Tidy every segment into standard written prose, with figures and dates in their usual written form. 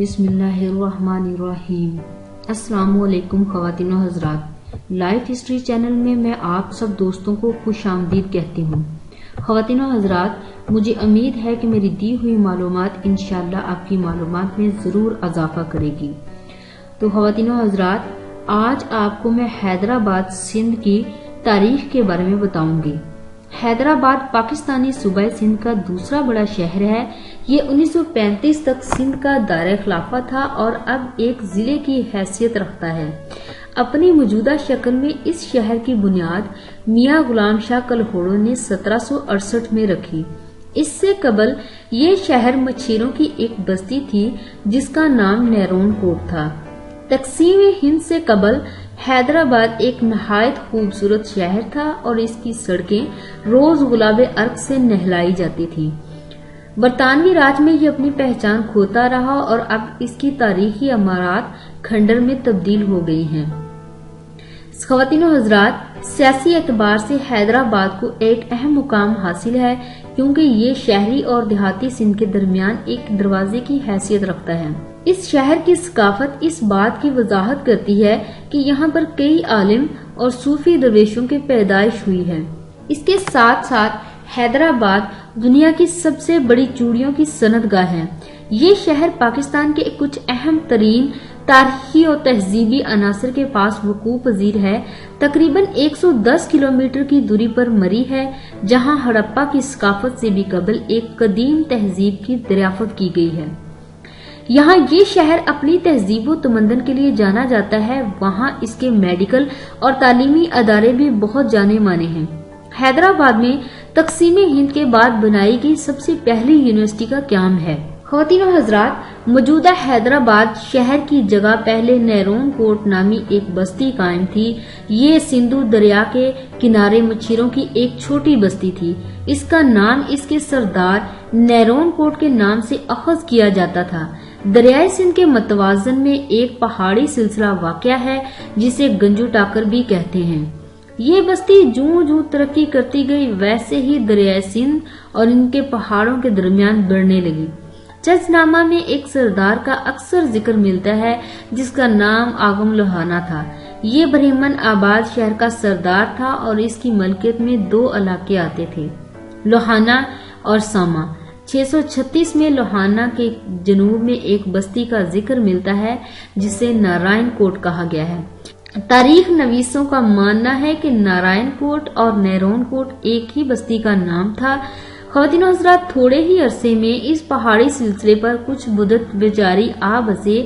بسم اللہ الرحمن الرحیم۔ السلام علیکم خواتین و حضرات، لائف ہسٹری چینل میں آپ سب دوستوں کو خوش آمدید کہتی ہوں۔ خواتین و حضرات، مجھے امید ہے کہ میری دی ہوئی معلومات انشاءاللہ آپ کی معلومات میں ضرور اضافہ کرے گی۔ تو خواتین و حضرات، آج آپ کو میں حیدرآباد سندھ کی تاریخ کے بارے میں بتاؤں گی۔ حیدرآباد پاکستانی صوبہ سندھ کا دوسرا بڑا شہر ہے۔ یہ 1935 تک سندھ کا دائرہ خلافہ تھا اور اب ایک ضلع کی حیثیت رکھتا ہے۔ اپنی موجودہ شکل میں اس شہر کی بنیاد میاں غلام شاہ کلہوڑو نے 1768 میں رکھی۔ اس سے قبل یہ شہر مچھیروں کی ایک بستی تھی جس کا نام نیرون کوٹ تھا۔ تقسیم ہند سے قبل حیدرآباد ایک نہایت خوبصورت شہر تھا اور اس کی سڑکیں روز گلاب ارگ سے نہلائی جاتی تھی۔ برطانوی راج میں یہ اپنی پہچان کھوتا رہا اور اب اس کی تاریخی عمارات کھنڈر میں تبدیل ہو گئی ہیں۔ خواتین و حضرات، سیاسی اعتبار سے حیدرآباد کو ایک اہم مقام حاصل ہے کیونکہ یہ شہری اور دیہاتی سندھ کے درمیان ایک دروازے کی حیثیت رکھتا ہے۔ اس شہر کی ثقافت اس بات کی وضاحت کرتی ہے کہ یہاں پر کئی عالم اور صوفی درویشوں کی پیدائش ہوئی ہے۔ اس کے ساتھ ساتھ حیدرآباد دنیا کی سب سے بڑی چوڑیوں کی صنعت گاہ ہے۔ یہ شہر پاکستان کے کچھ اہم ترین تاریخی اور تہذیبی عناصر کے پاس وقوع پذیر ہے۔ تقریباً 110 کلومیٹر کی دوری پر مری ہے جہاں ہڑپا کی ثقافت سے بھی قبل ایک قدیم تہذیب کی دریافت کی گئی ہے۔ یہاں یہ شہر اپنی تہذیب و تمدن کے لیے جانا جاتا ہے۔ وہاں اس کے میڈیکل اور تعلیمی ادارے بھی بہت جانے مانے ہیں۔ حیدرآباد میں تقسیم ہند کے بعد بنائی گئی سب سے پہلی یونیورسٹی کا قیام ہے۔ خواتین و حضرات، موجودہ حیدرآباد شہر کی جگہ پہلے نیرون کوٹ نامی ایک بستی قائم تھی۔ یہ سندھو دریا کے کنارے مچھیروں کی ایک چھوٹی بستی تھی۔ اس کا نام اس کے سردار نیرون کوٹ کے نام سے اخذ کیا جاتا تھا۔ دریائے سندھ کے متوازن میں ایک پہاڑی سلسلہ واقع ہے جسے گنجو ٹاکر بھی کہتے ہیں۔ یہ بستی جوں جوں ترقی کرتی گئی ویسے ہی دریائے سندھ اور ان کے پہاڑوں کے درمیان بڑھنے لگی۔ چچ نامہ میں ایک سردار کا اکثر ذکر ملتا ہے جس کا نام آغم لوہانہ تھا۔ یہ برہمن آباد شہر کا سردار تھا اور اس کی ملکیت میں 2 علاقے آتے تھے، لوہانہ اور ساما۔ 636 میں لوہانہ کے جنوب میں ایک بستی کا ذکر ملتا ہے جسے نارائن کوٹ کہا گیا ہے۔ تاریخ نویسوں کا ماننا ہے کہ نارائن کوٹ اور نیرون کوٹ ایک ہی بستی کا نام تھا۔ خواتین و حضرات، تھوڑے ہی عرصے میں اس پہاڑی سلسلے پر کچھ بدت بیچاری آ بسے۔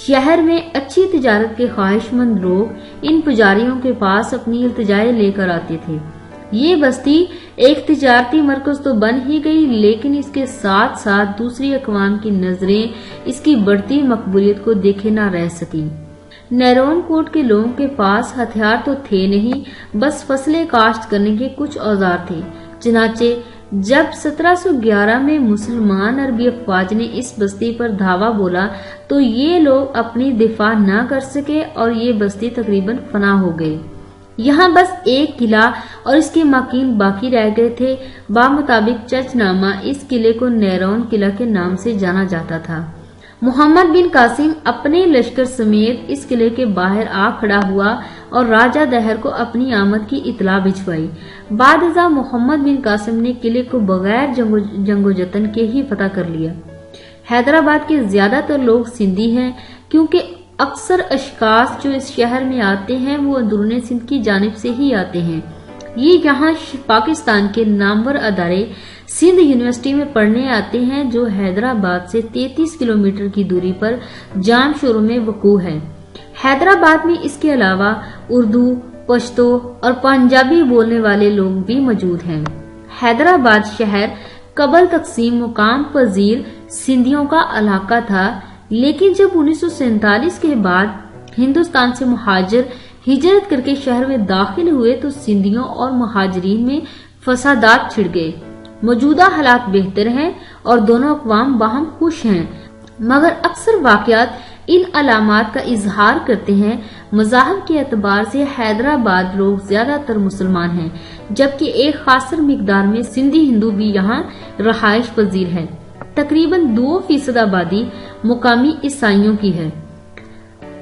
شہر میں اچھی تجارت کے خواہش مند لوگ ان پجاریوں کے پاس اپنی التجائیں لے کر آتے تھے۔ یہ بستی ایک تجارتی مرکز تو بن ہی گئی لیکن اس کے ساتھ ساتھ دوسری اقوام کی نظریں اس کی بڑھتی مقبولیت کو دیکھے نہ رہ سکیں۔ نیرون کوٹ کے لوگوں کے پاس ہتھیار تو تھے نہیں، بس فصلیں کاشت کرنے کے کچھ اوزار تھے۔ چنانچہ جب 1711 میں مسلمان عربی افواج نے اس بستی پر دھاوا بولا تو یہ لوگ اپنی دفاع نہ کر سکے اور یہ بستی تقریباً فنا ہو گئی۔ یہاں بس ایک قلعہ اور اس کے ماکین باقی رہ گئے تھے۔ بمطابق چچ نامہ اس قلعے کو نیرون قلعہ کے نام سے جانا جاتا تھا۔ محمد بن قاسم اپنے لشکر سمیت اس قلعے کے باہر آ کھڑا ہوا اور راجہ دہر کو اپنی آمد کی اطلاع بھجوائی۔ بعد ازاں محمد بن قاسم نے قلعے کو بغیر جنگ و جتن کے ہی فتح کر لیا۔ حیدرآباد کے زیادہ تر لوگ سندھی ہیں کیونکہ اکثر اشخاص جو اس شہر میں آتے ہیں وہ اندرون سندھ کی جانب سے ہی آتے ہیں۔ یہ یہاں پاکستان کے نامور ادارے سندھ یونیورسٹی میں پڑھنے آتے ہیں جو حیدرآباد سے 33 کلومیٹر کی دوری پر جام شورو میں وقوع ہے۔ حیدرآباد میں اس کے علاوہ اردو، پشتو اور پنجابی بولنے والے لوگ بھی موجود ہیں۔ حیدرآباد شہر قبل تقسیم مقام پذیر سندھیوں کا علاقہ تھا لیکن جب 1947 کے بعد ہندوستان سے مہاجر ہجرت کر کے شہر میں داخل ہوئے تو سندھیوں اور مہاجرین میں فسادات چھڑ گئے۔ موجودہ حالات بہتر ہیں اور دونوں اقوام باہم خوش ہیں، مگر اکثر واقعات ان علامات کا اظہار کرتے ہیں۔ مذاہب کے اعتبار سے حیدرآباد لوگ زیادہ تر مسلمان ہیں جبکہ ایک خاصر مقدار میں سندھی ہندو بھی یہاں رہائش پذیر ہے۔ تقریباً 2% آبادی مقامی عیسائیوں کی ہے۔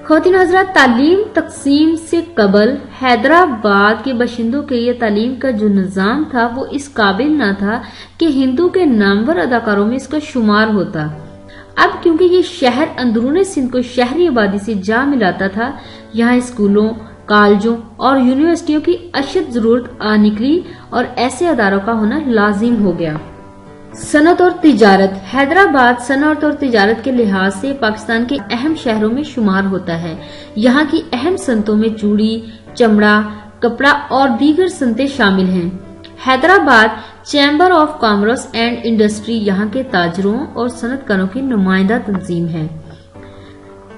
خواتین حضرات، تعلیم تقسیم سے قبل حیدرآباد کے باشندوں کے لیے تعلیم کا جو نظام تھا وہ اس قابل نہ تھا کہ ہندو کے نامور اداکاروں میں اس کا شمار ہوتا۔ اب کیونکہ یہ شہر اندرون سندھ کو شہری آبادی سے جا ملاتا تھا، یہاں اسکولوں، کالجوں اور یونیورسٹیوں کی اشد ضرورت آ نکلی اور ایسے اداروں کا ہونا لازم ہو گیا۔ صنعت اور تجارت۔ حیدرآباد صنعت اور تجارت کے لحاظ سے پاکستان کے اہم شہروں میں شمار ہوتا ہے۔ یہاں کی اہم صنعتوں میں چوڑی، چمڑا، کپڑا اور دیگر صنعتیں شامل ہیں۔ Hyderabad chamber of commerce and industry یہاں کے تاجروں اور صنعت کاروں کی نمائندہ تنظیم ہے۔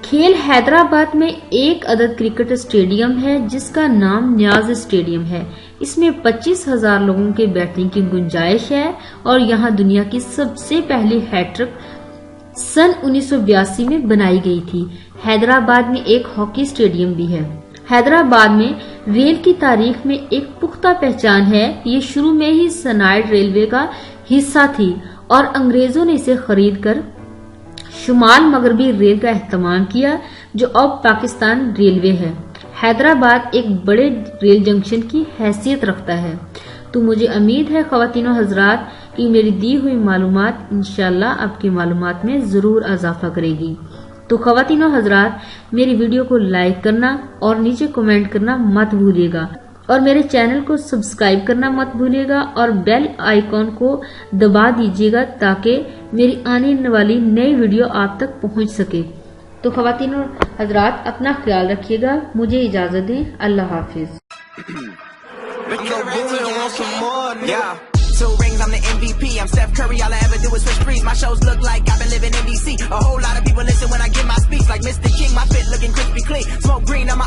کھیل۔ حیدرآباد میں ایک عدد کرکٹ اسٹیڈیم ہے جس کا نام نیاز اسٹیڈیم ہے۔ اس میں 25,000 لوگوں کے بیٹھنے کی گنجائش ہے اور یہاں دنیا کی سب سے پہلی ہیٹرک سن 1982 میں بنائی گئی تھی۔ حیدرآباد میں ایک ہاکی اسٹیڈیم بھی ہے۔ حیدرآباد میں ریل کی تاریخ میں ایک پختہ پہچان ہے۔ یہ شروع میں ہی سنائیڈ ریلوے کا حصہ تھی اور انگریزوں نے اسے خرید کر شمال مغربی ریل کا اہتمام کیا جو اب پاکستان ریلوے ہے۔ حیدرآباد ایک بڑے ریل جنکشن کی حیثیت رکھتا ہے۔ تو مجھے امید ہے خواتین و حضرات کہ میری دی ہوئی معلومات انشاءاللہ آپ کی معلومات میں ضرور اضافہ کرے گی۔ تو خواتین و حضرات میری ویڈیو کو لائک کرنا اور نیچے کمنٹ کرنا مت بھولیے گا اور میرے چینل کو سبسکرائب کرنا مت بھولیے گا اور بیل آئیکن کو دبا دیجیے گا تاکہ میری آنے والی نئی ویڈیو آپ تک پہنچ سکے۔ تو خواتین و حضرات اپنا خیال رکھیے گا، مجھے اجازت دیں، اللہ حافظ۔ Two rings, I'm the MVP. I'm Steph Curry. All I ever do is switch threes. My shows look like I've been living in DC. A whole lot of people listen when I give my speech. Like Mr. King, my fit looking crispy clean. Smoke green on my